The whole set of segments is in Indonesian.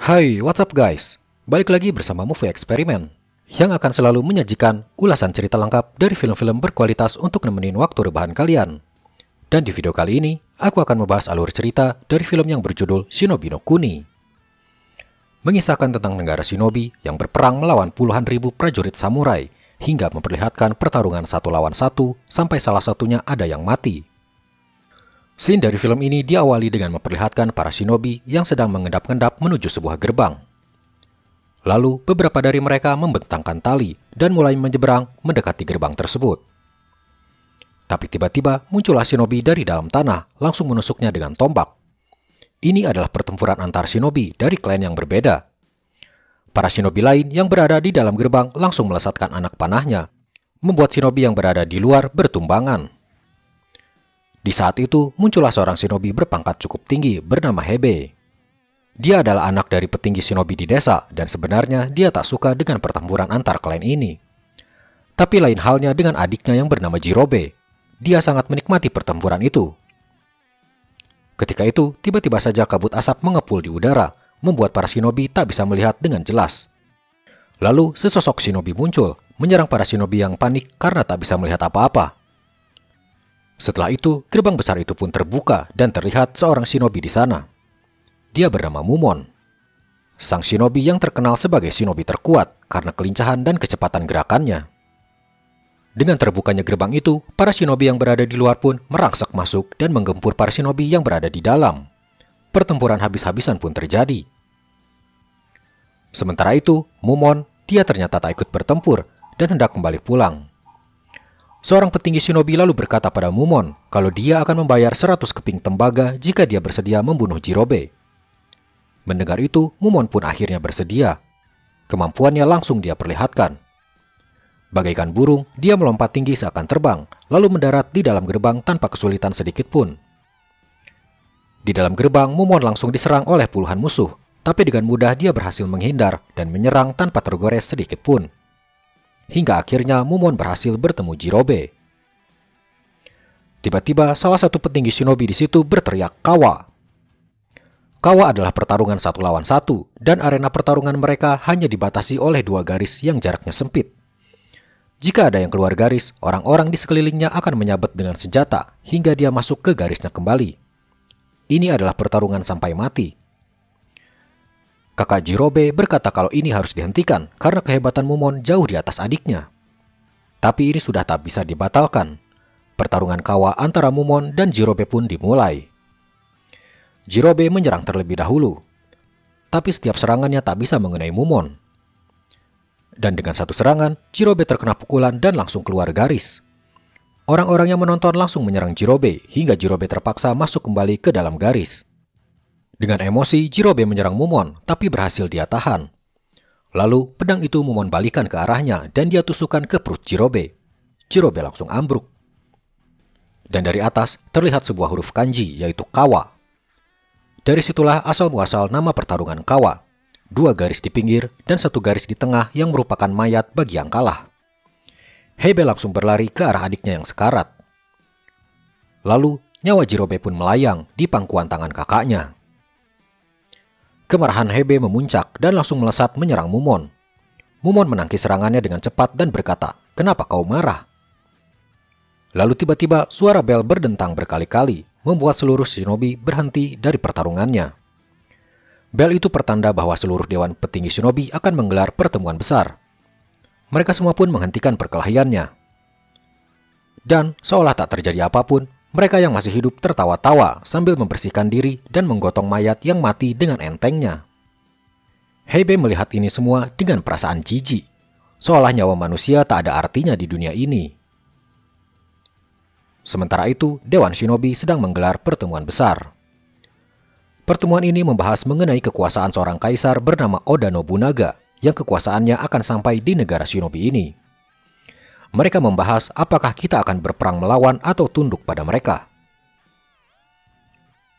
Hai, what's up guys? Balik lagi bersama Movie Eksperimen yang akan selalu menyajikan ulasan cerita lengkap dari film-film berkualitas untuk nemenin waktu rebahan kalian. Dan di video kali ini, aku akan membahas alur cerita dari film yang berjudul Shinobi no Kuni. Mengisahkan tentang negara Shinobi yang berperang melawan puluhan ribu prajurit samurai hingga memperlihatkan pertarungan satu lawan satu sampai salah satunya ada yang mati. Scene dari film ini diawali dengan memperlihatkan para shinobi yang sedang mengendap-endap menuju sebuah gerbang. Lalu, beberapa dari mereka membentangkan tali dan mulai menyeberang mendekati gerbang tersebut. Tapi tiba-tiba muncullah shinobi dari dalam tanah, langsung menusuknya dengan tombak. Ini adalah pertempuran antar shinobi dari klan yang berbeda. Para shinobi lain yang berada di dalam gerbang langsung melesatkan anak panahnya, membuat shinobi yang berada di luar bertumbangan. Di saat itu, muncullah seorang shinobi berpangkat cukup tinggi bernama Hebe. Dia adalah anak dari petinggi shinobi di desa, dan sebenarnya dia tak suka dengan pertempuran antar klan ini. Tapi lain halnya dengan adiknya yang bernama Jirobe. Dia sangat menikmati pertempuran itu. Ketika itu, tiba-tiba saja kabut asap mengepul di udara, membuat para shinobi tak bisa melihat dengan jelas. Lalu, sesosok shinobi muncul, menyerang para shinobi yang panik karena tak bisa melihat apa-apa. Setelah itu, gerbang besar itu pun terbuka dan terlihat seorang shinobi di sana. Dia bernama Mumon. Sang shinobi yang terkenal sebagai shinobi terkuat karena kelincahan dan kecepatan gerakannya. Dengan terbukanya gerbang itu, para shinobi yang berada di luar pun merangsek masuk dan menggempur para shinobi yang berada di dalam. Pertempuran habis-habisan pun terjadi. Sementara itu, Mumon, dia ternyata tak ikut bertempur dan hendak kembali pulang. Seorang petinggi shinobi lalu berkata pada Mumon kalau dia akan membayar 100 keping tembaga jika dia bersedia membunuh Jirobe. Mendengar itu, Mumon pun akhirnya bersedia. Kemampuannya langsung dia perlihatkan. Bagaikan burung, dia melompat tinggi seakan terbang, lalu mendarat di dalam gerbang tanpa kesulitan sedikit pun. Di dalam gerbang, Mumon langsung diserang oleh puluhan musuh, tapi dengan mudah dia berhasil menghindar dan menyerang tanpa tergores sedikit pun. Hingga akhirnya Mumon berhasil bertemu Jirobe. Tiba-tiba salah satu petinggi shinobi di situ berteriak Kawa. Kawa adalah pertarungan satu lawan satu, dan arena pertarungan mereka hanya dibatasi oleh dua garis yang jaraknya sempit. Jika ada yang keluar garis, orang-orang di sekelilingnya akan menyabet dengan senjata hingga dia masuk ke garisnya kembali. Ini adalah pertarungan sampai mati. Kakak Jirobe berkata kalau ini harus dihentikan karena kehebatan Mumon jauh di atas adiknya. Tapi ini sudah tak bisa dibatalkan. Pertarungan Kawa antara Mumon dan Jirobe pun dimulai. Jirobe menyerang terlebih dahulu. Tapi setiap serangannya tak bisa mengenai Mumon. Dan dengan satu serangan, Jirobe terkena pukulan dan langsung keluar garis. Orang-orang yang menonton langsung menyerang Jirobe hingga Jirobe terpaksa masuk kembali ke dalam garis. Dengan emosi, Jirobe menyerang Mumon, tapi berhasil dia tahan. Lalu, pedang itu Mumon balikan ke arahnya dan dia tusukkan ke perut Jirobe. Jirobe langsung ambruk. Dan dari atas, terlihat sebuah huruf kanji, yaitu Kawa. Dari situlah asal-muasal nama pertarungan Kawa. 2 garis di pinggir dan 1 garis di tengah yang merupakan mayat bagi yang kalah. Hebe langsung berlari ke arah adiknya yang sekarat. Lalu, nyawa Jirobe pun melayang di pangkuan tangan kakaknya. Kemarahan Hebe memuncak dan langsung melesat menyerang Mumon. Mumon menangkis serangannya dengan cepat dan berkata, "Kenapa kau marah?" Lalu tiba-tiba suara bel berdentang berkali-kali, membuat seluruh shinobi berhenti dari pertarungannya. Bel itu pertanda bahwa seluruh dewan petinggi shinobi akan menggelar pertemuan besar. Mereka semua pun menghentikan perkelahiannya. Dan seolah tak terjadi apapun, mereka yang masih hidup tertawa-tawa sambil membersihkan diri dan menggotong mayat yang mati dengan entengnya. Hebe melihat ini semua dengan perasaan jijik, seolah nyawa manusia tak ada artinya di dunia ini. Sementara itu, Dewan Shinobi sedang menggelar pertemuan besar. Pertemuan ini membahas mengenai kekuasaan seorang kaisar bernama Oda Nobunaga, yang kekuasaannya akan sampai di negara Shinobi ini. Mereka membahas apakah kita akan berperang melawan atau tunduk pada mereka.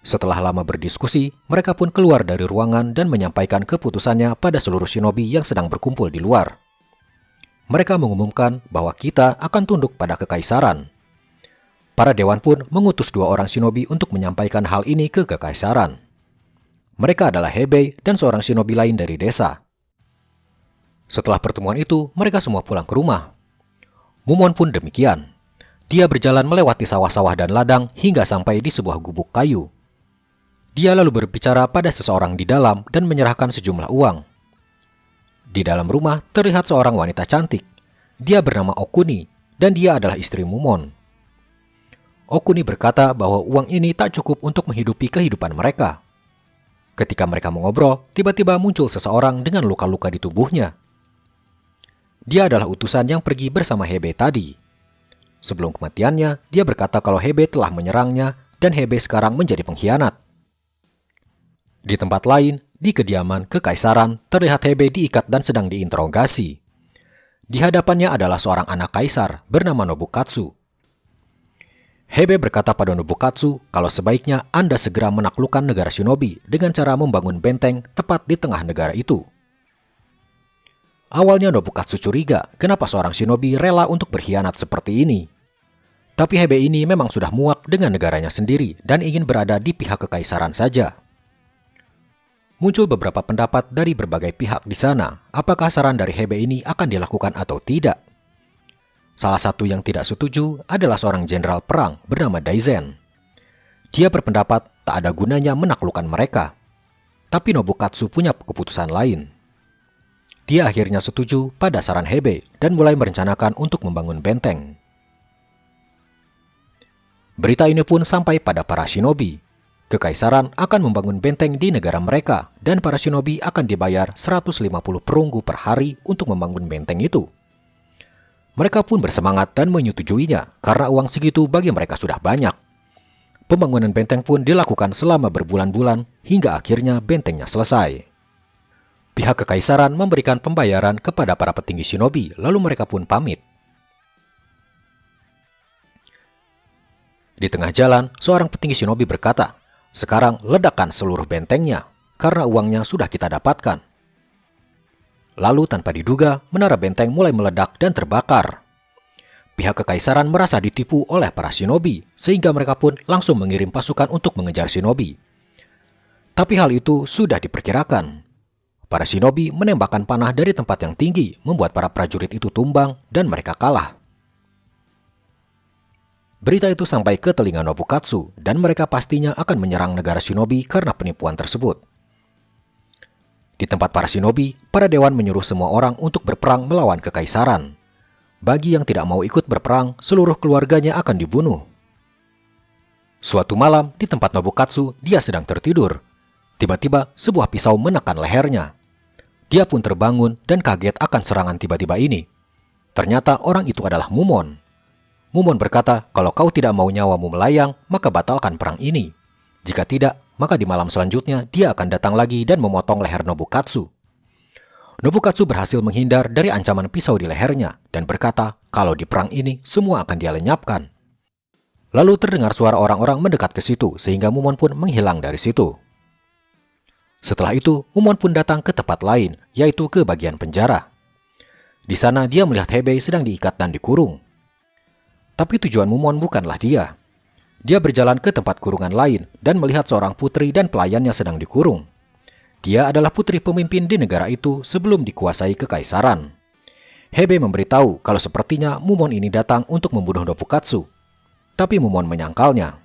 Setelah lama berdiskusi, mereka pun keluar dari ruangan dan menyampaikan keputusannya pada seluruh shinobi yang sedang berkumpul di luar. Mereka mengumumkan bahwa kita akan tunduk pada kekaisaran. Para dewan pun mengutus 2 orang shinobi untuk menyampaikan hal ini ke kekaisaran. Mereka adalah Hebei dan seorang shinobi lain dari desa. Setelah pertemuan itu, mereka semua pulang ke rumah. Mumon pun demikian. Dia berjalan melewati sawah-sawah dan ladang hingga sampai di sebuah gubuk kayu. Dia lalu berbicara pada seseorang di dalam dan menyerahkan sejumlah uang. Di dalam rumah terlihat seorang wanita cantik. Dia bernama Okuni dan dia adalah istri Mumon. Okuni berkata bahwa uang ini tak cukup untuk menghidupi kehidupan mereka. Ketika mereka mengobrol, tiba-tiba muncul seseorang dengan luka-luka di tubuhnya. Dia adalah utusan yang pergi bersama Hebei tadi. Sebelum kematiannya, dia berkata kalau Hebei telah menyerangnya dan Hebei sekarang menjadi pengkhianat. Di tempat lain, di kediaman kekaisaran, terlihat Hebei diikat dan sedang diinterogasi. Di hadapannya adalah seorang anak kaisar bernama Nobukatsu. Hebei berkata pada Nobukatsu kalau sebaiknya Anda segera menaklukkan negara shinobi dengan cara membangun benteng tepat di tengah negara itu. Awalnya Nobukatsu curiga kenapa seorang shinobi rela untuk berkhianat seperti ini. Tapi Hebei ini memang sudah muak dengan negaranya sendiri dan ingin berada di pihak kekaisaran saja. Muncul beberapa pendapat dari berbagai pihak di sana, apakah saran dari Hebei ini akan dilakukan atau tidak. Salah satu yang tidak setuju adalah seorang jenderal perang bernama Daizen. Dia berpendapat tak ada gunanya menaklukkan mereka. Tapi Nobukatsu punya keputusan lain. Dia akhirnya setuju pada saran Hebei dan mulai merencanakan untuk membangun benteng. Berita ini pun sampai pada para shinobi. Kekaisaran akan membangun benteng di negara mereka dan para shinobi akan dibayar 150 perunggu per hari untuk membangun benteng itu. Mereka pun bersemangat dan menyetujuinya karena uang segitu bagi mereka sudah banyak. Pembangunan benteng pun dilakukan selama berbulan-bulan hingga akhirnya bentengnya selesai. Pihak kekaisaran memberikan pembayaran kepada para petinggi shinobi, lalu mereka pun pamit. Di tengah jalan, seorang petinggi shinobi berkata, "Sekarang ledakan seluruh bentengnya, karena uangnya sudah kita dapatkan." Lalu tanpa diduga, menara benteng mulai meledak dan terbakar. Pihak kekaisaran merasa ditipu oleh para shinobi, sehingga mereka pun langsung mengirim pasukan untuk mengejar shinobi. Tapi hal itu sudah diperkirakan. Para shinobi menembakkan panah dari tempat yang tinggi, membuat para prajurit itu tumbang dan mereka kalah. Berita itu sampai ke telinga Nobukatsu, dan mereka pastinya akan menyerang negara shinobi karena penipuan tersebut. Di tempat para shinobi, para dewan menyuruh semua orang untuk berperang melawan kekaisaran. Bagi yang tidak mau ikut berperang, seluruh keluarganya akan dibunuh. Suatu malam, di tempat Nobukatsu, dia sedang tertidur. Tiba-tiba, sebuah pisau menekan lehernya. Dia pun terbangun dan kaget akan serangan tiba-tiba ini. Ternyata orang itu adalah Mumon. Mumon berkata, kalau kau tidak mau nyawamu melayang, maka batalkan perang ini. Jika tidak, maka di malam selanjutnya dia akan datang lagi dan memotong leher Nobukatsu. Nobukatsu berhasil menghindar dari ancaman pisau di lehernya dan berkata kalau di perang ini semua akan dia lenyapkan. Lalu terdengar suara orang-orang mendekat ke situ sehingga Mumon pun menghilang dari situ. Setelah itu, Mumon pun datang ke tempat lain, yaitu ke bagian penjara. Di sana dia melihat Hebei sedang diikat dan dikurung. Tapi tujuan Mumon bukanlah dia. Dia berjalan ke tempat kurungan lain dan melihat seorang putri dan pelayannya sedang dikurung. Dia adalah putri pemimpin di negara itu sebelum dikuasai kekaisaran. Hebei memberitahu kalau sepertinya Mumon ini datang untuk membunuh Nobukatsu. Tapi Mumon menyangkalnya.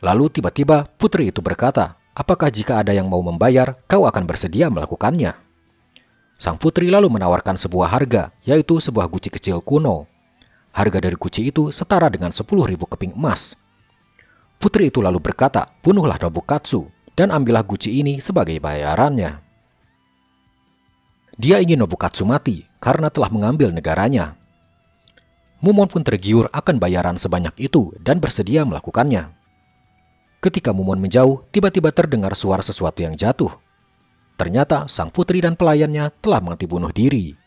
Lalu tiba-tiba putri itu berkata, apakah jika ada yang mau membayar, kau akan bersedia melakukannya? Sang putri lalu menawarkan sebuah harga, yaitu sebuah guci kecil kuno. Harga dari guci itu setara dengan 10.000 keping emas. Putri itu lalu berkata, bunuhlah Nobukatsu dan ambillah guci ini sebagai bayarannya. Dia ingin Nobukatsu mati karena telah mengambil negaranya. Mumon pun tergiur akan bayaran sebanyak itu dan bersedia melakukannya. Ketika Mumon menjauh, tiba-tiba terdengar suara sesuatu yang jatuh. Ternyata sang putri dan pelayannya telah mati bunuh diri.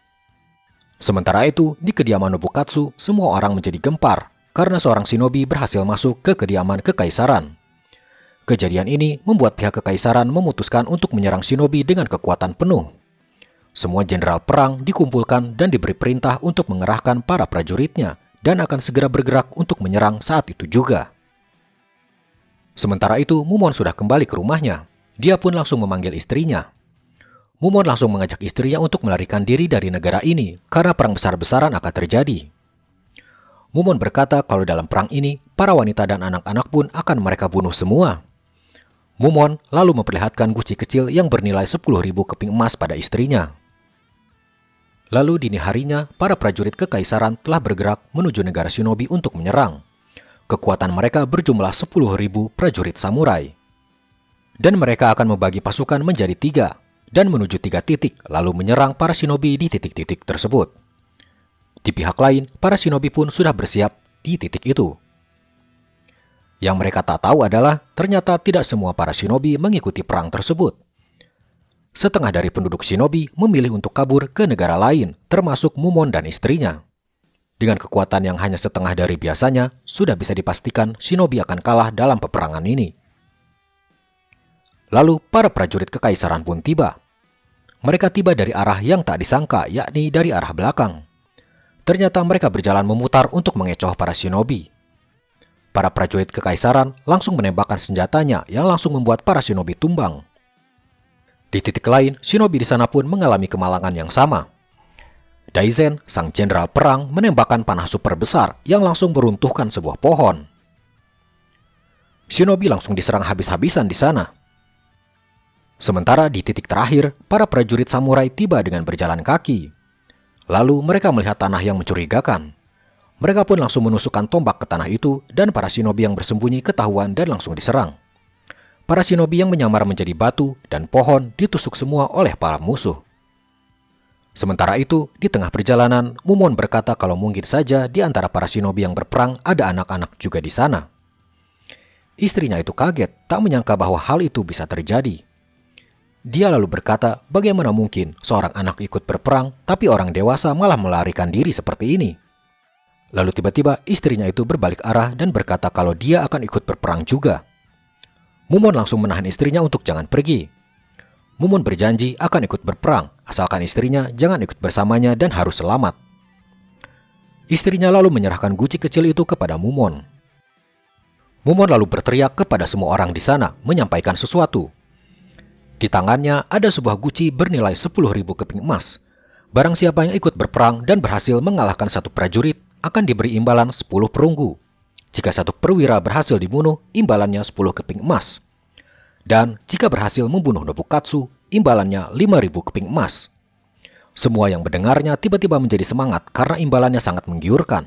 Sementara itu, di kediaman Nobukatsu, semua orang menjadi gempar karena seorang shinobi berhasil masuk ke kediaman kekaisaran. Kejadian ini membuat pihak kekaisaran memutuskan untuk menyerang shinobi dengan kekuatan penuh. Semua jenderal perang dikumpulkan dan diberi perintah untuk mengerahkan para prajuritnya dan akan segera bergerak untuk menyerang saat itu juga. Sementara itu, Mumon sudah kembali ke rumahnya. Dia pun langsung memanggil istrinya. Mumon langsung mengajak istrinya untuk melarikan diri dari negara ini karena perang besar-besaran akan terjadi. Mumon berkata kalau dalam perang ini, para wanita dan anak-anak pun akan mereka bunuh semua. Mumon lalu memperlihatkan guci kecil yang bernilai 10.000 keping emas pada istrinya. Lalu dini harinya, para prajurit kekaisaran telah bergerak menuju negara shinobi untuk menyerang. Kekuatan mereka berjumlah 10.000 prajurit samurai. Dan mereka akan membagi pasukan menjadi 3 dan menuju 3 titik lalu menyerang para shinobi di titik-titik tersebut. Di pihak lain, para shinobi pun sudah bersiap di titik itu. Yang mereka tak tahu adalah ternyata tidak semua para shinobi mengikuti perang tersebut. Setengah dari penduduk shinobi memilih untuk kabur ke negara lain, termasuk Mumon dan istrinya. Dengan kekuatan yang hanya setengah dari biasanya, sudah bisa dipastikan shinobi akan kalah dalam peperangan ini. Lalu para prajurit kekaisaran pun tiba. Mereka tiba dari arah yang tak disangka, yakni dari arah belakang. Ternyata mereka berjalan memutar untuk mengecoh para shinobi. Para prajurit kekaisaran langsung menembakkan senjatanya yang langsung membuat para shinobi tumbang. Di titik lain, shinobi di sana pun mengalami kemalangan yang sama. Daizen, sang jenderal perang, menembakkan panah super besar yang langsung meruntuhkan sebuah pohon. Shinobi langsung diserang habis-habisan di sana. Sementara di titik terakhir, para prajurit samurai tiba dengan berjalan kaki. Lalu mereka melihat tanah yang mencurigakan. Mereka pun langsung menusukkan tombak ke tanah itu dan para shinobi yang bersembunyi ketahuan dan langsung diserang. Para shinobi yang menyamar menjadi batu dan pohon ditusuk semua oleh para musuh. Sementara itu, di tengah perjalanan, Mumon berkata kalau mungkin saja di antara para shinobi yang berperang ada anak-anak juga di sana. Istrinya itu kaget, tak menyangka bahwa hal itu bisa terjadi. Dia lalu berkata, bagaimana mungkin seorang anak ikut berperang, tapi orang dewasa malah melarikan diri seperti ini. Lalu tiba-tiba istrinya itu berbalik arah dan berkata kalau dia akan ikut berperang juga. Mumon langsung menahan istrinya untuk jangan pergi. Mumon berjanji akan ikut berperang, asalkan istrinya jangan ikut bersamanya dan harus selamat. Istrinya lalu menyerahkan guci kecil itu kepada Mumon. Mumon lalu berteriak kepada semua orang di sana, menyampaikan sesuatu. Di tangannya ada sebuah guci bernilai 10.000 keping emas. Barang siapa yang ikut berperang dan berhasil mengalahkan satu prajurit akan diberi imbalan 10 perunggu. Jika satu perwira berhasil dibunuh, imbalannya 10 keping emas. Dan jika berhasil membunuh Nobukatsu, imbalannya 5.000 keping emas. Semua yang mendengarnya tiba-tiba menjadi semangat karena imbalannya sangat menggiurkan.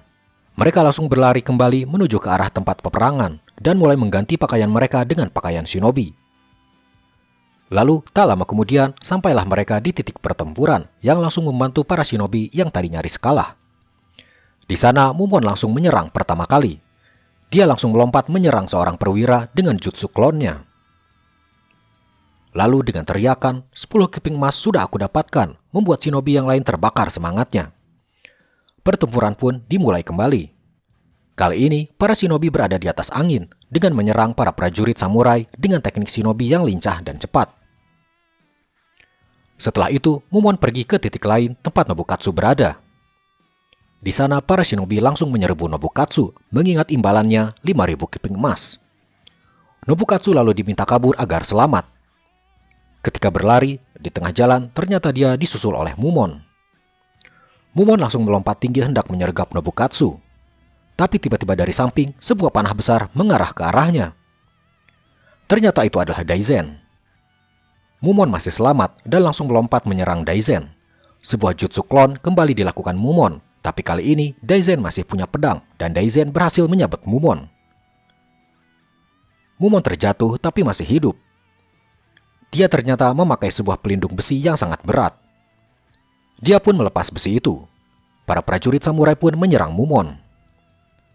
Mereka langsung berlari kembali menuju ke arah tempat peperangan dan mulai mengganti pakaian mereka dengan pakaian shinobi. Lalu, tak lama kemudian, sampailah mereka di titik pertempuran yang langsung membantu para shinobi yang tadi nyaris kalah. Di sana, Mumon langsung menyerang pertama kali. Dia langsung melompat menyerang seorang perwira dengan jutsu klonnya. Lalu dengan teriakan, 10 keping emas sudah aku dapatkan, membuat shinobi yang lain terbakar semangatnya. Pertempuran pun dimulai kembali. Kali ini, para shinobi berada di atas angin dengan menyerang para prajurit samurai dengan teknik shinobi yang lincah dan cepat. Setelah itu, Mumon pergi ke titik lain tempat Nobukatsu berada. Di sana, para shinobi langsung menyerbu Nobukatsu, mengingat imbalannya 5.000 keping emas. Nobukatsu lalu diminta kabur agar selamat. Ketika berlari, di tengah jalan, ternyata dia disusul oleh Mumon. Mumon langsung melompat tinggi hendak menyergap Nobukatsu. Tapi tiba-tiba dari samping, sebuah panah besar mengarah ke arahnya. Ternyata itu adalah Daizen. Mumon masih selamat dan langsung melompat menyerang Daizen. Sebuah jutsu klon kembali dilakukan Mumon, tapi kali ini Daizen masih punya pedang dan Daizen berhasil menyabet Mumon. Mumon terjatuh tapi masih hidup. Dia ternyata memakai sebuah pelindung besi yang sangat berat. Dia pun melepas besi itu. Para prajurit samurai pun menyerang Mumon.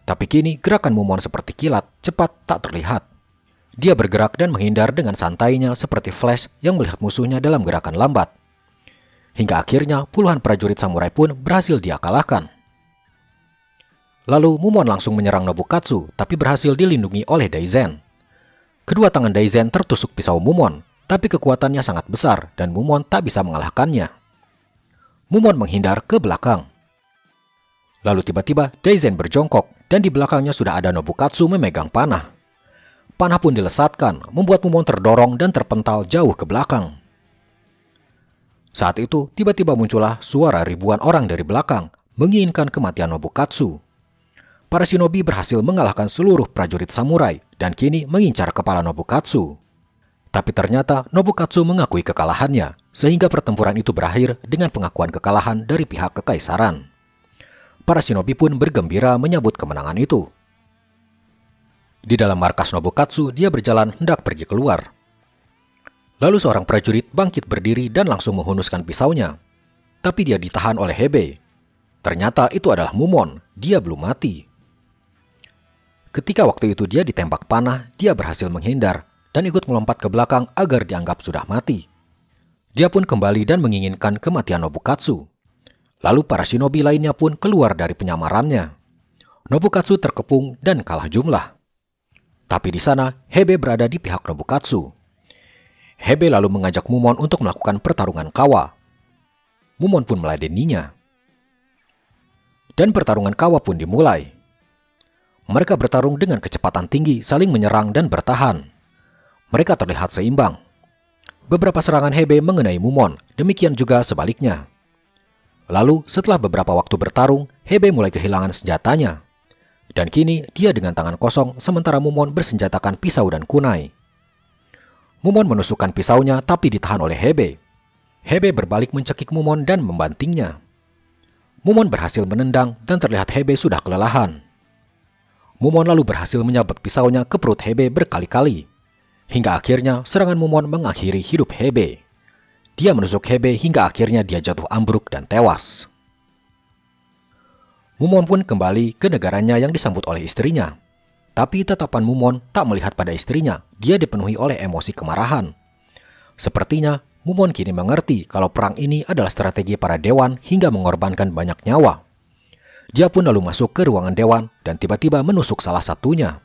Tapi kini gerakan Mumon seperti kilat, cepat tak terlihat. Dia bergerak dan menghindar dengan santainya seperti Flash yang melihat musuhnya dalam gerakan lambat. Hingga akhirnya puluhan prajurit samurai pun berhasil dia kalahkan. Lalu Mumon langsung menyerang Nobukatsu tapi berhasil dilindungi oleh Daizen. Kedua tangan Daizen tertusuk pisau Mumon, tapi kekuatannya sangat besar dan Mumon tak bisa mengalahkannya. Mumon menghindar ke belakang. Lalu tiba-tiba Daizen berjongkok dan di belakangnya sudah ada Nobukatsu memegang panah. Panah pun dilesatkan, membuat Mumon terdorong dan terpental jauh ke belakang. Saat itu, tiba-tiba muncullah suara ribuan orang dari belakang, menginginkan kematian Nobukatsu. Para shinobi berhasil mengalahkan seluruh prajurit samurai dan kini mengincar kepala Nobukatsu. Tapi ternyata Nobukatsu mengakui kekalahannya, sehingga pertempuran itu berakhir dengan pengakuan kekalahan dari pihak kekaisaran. Para shinobi pun bergembira menyambut kemenangan itu. Di dalam markas Nobukatsu, dia berjalan hendak pergi keluar. Lalu seorang prajurit bangkit berdiri dan langsung menghunuskan pisaunya. Tapi dia ditahan oleh Hebe. Ternyata itu adalah Mumon, dia belum mati. Ketika waktu itu dia ditembak panah, dia berhasil menghindar dan ikut melompat ke belakang agar dianggap sudah mati. Dia pun kembali dan menginginkan kematian Nobukatsu. Lalu para shinobi lainnya pun keluar dari penyamarannya. Nobukatsu terkepung dan kalah jumlah. Tapi di sana, Hebe berada di pihak Nobukatsu. Hebe lalu mengajak Mumon untuk melakukan pertarungan kawa. Mumon pun meladeninya. Dan pertarungan kawa pun dimulai. Mereka bertarung dengan kecepatan tinggi, saling menyerang dan bertahan. Mereka terlihat seimbang. Beberapa serangan Hebe mengenai Mumon, demikian juga sebaliknya. Lalu, setelah beberapa waktu bertarung, Hebe mulai kehilangan senjatanya. Dan kini, dia dengan tangan kosong, sementara Mumon bersenjatakan pisau dan kunai. Mumon menusukkan pisaunya, tapi ditahan oleh Hebe. Hebe berbalik mencekik Mumon dan membantingnya. Mumon berhasil menendang, dan terlihat Hebe sudah kelelahan. Mumon lalu berhasil menyabet pisaunya ke perut Hebe berkali-kali. Hingga akhirnya serangan Mumon mengakhiri hidup Hebe. Dia menusuk Hebe hingga akhirnya dia jatuh ambruk dan tewas. Mumon pun kembali ke negaranya yang disambut oleh istrinya. Tapi tatapan Mumon tak melihat pada istrinya, dia dipenuhi oleh emosi kemarahan. Sepertinya Mumon kini mengerti kalau perang ini adalah strategi para dewan hingga mengorbankan banyak nyawa. Dia pun lalu masuk ke ruangan dewan dan tiba-tiba menusuk salah satunya.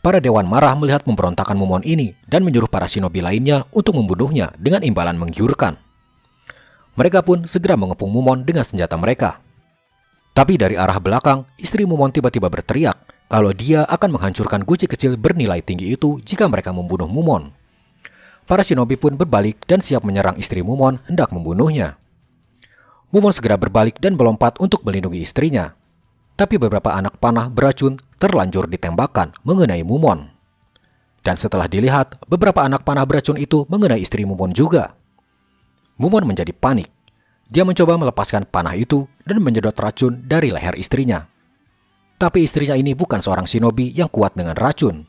Para dewan marah melihat pemberontakan Mumon ini dan menyuruh para shinobi lainnya untuk membunuhnya dengan imbalan menggiurkan. Mereka pun segera mengepung Mumon dengan senjata mereka. Tapi dari arah belakang, istri Mumon tiba-tiba berteriak kalau dia akan menghancurkan guci kecil bernilai tinggi itu jika mereka membunuh Mumon. Para shinobi pun berbalik dan siap menyerang istri Mumon hendak membunuhnya. Mumon segera berbalik dan melompat untuk melindungi istrinya. Tapi beberapa anak panah beracun terlanjur ditembakkan mengenai Mumon. Dan setelah dilihat, beberapa anak panah beracun itu mengenai istri Mumon juga. Mumon menjadi panik. Dia mencoba melepaskan panah itu dan menyedot racun dari leher istrinya. Tapi istrinya ini bukan seorang shinobi yang kuat dengan racun.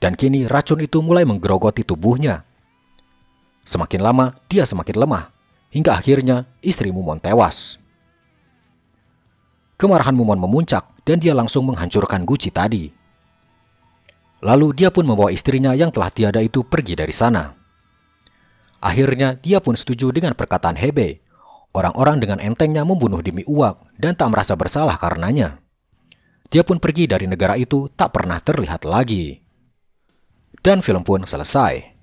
Dan kini racun itu mulai menggerogoti tubuhnya. Semakin lama, dia semakin lemah. Hingga akhirnya istri Mumon tewas. Kemarahan Mumon memuncak dan dia langsung menghancurkan guci tadi. Lalu dia pun membawa istrinya yang telah tiada itu pergi dari sana. Akhirnya dia pun setuju dengan perkataan Hebe. Orang-orang dengan entengnya membunuh demi uang dan tak merasa bersalah karenanya. Dia pun pergi dari negara itu tak pernah terlihat lagi. Dan film pun selesai.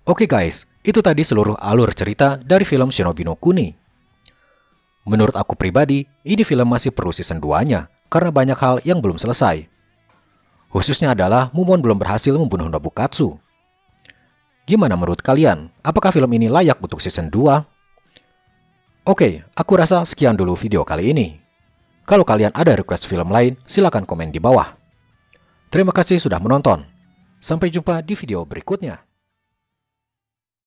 Oke guys, itu tadi seluruh alur cerita dari film Shinobi no Kuni. Menurut aku pribadi, ini film masih perlu season 2-nya karena banyak hal yang belum selesai. Khususnya adalah Mumon belum berhasil membunuh Nobukatsu. Gimana menurut kalian? Apakah film ini layak untuk season 2? Oke, aku rasa sekian dulu video kali ini. Kalau kalian ada request film lain, silakan komen di bawah. Terima kasih sudah menonton. Sampai jumpa di video berikutnya.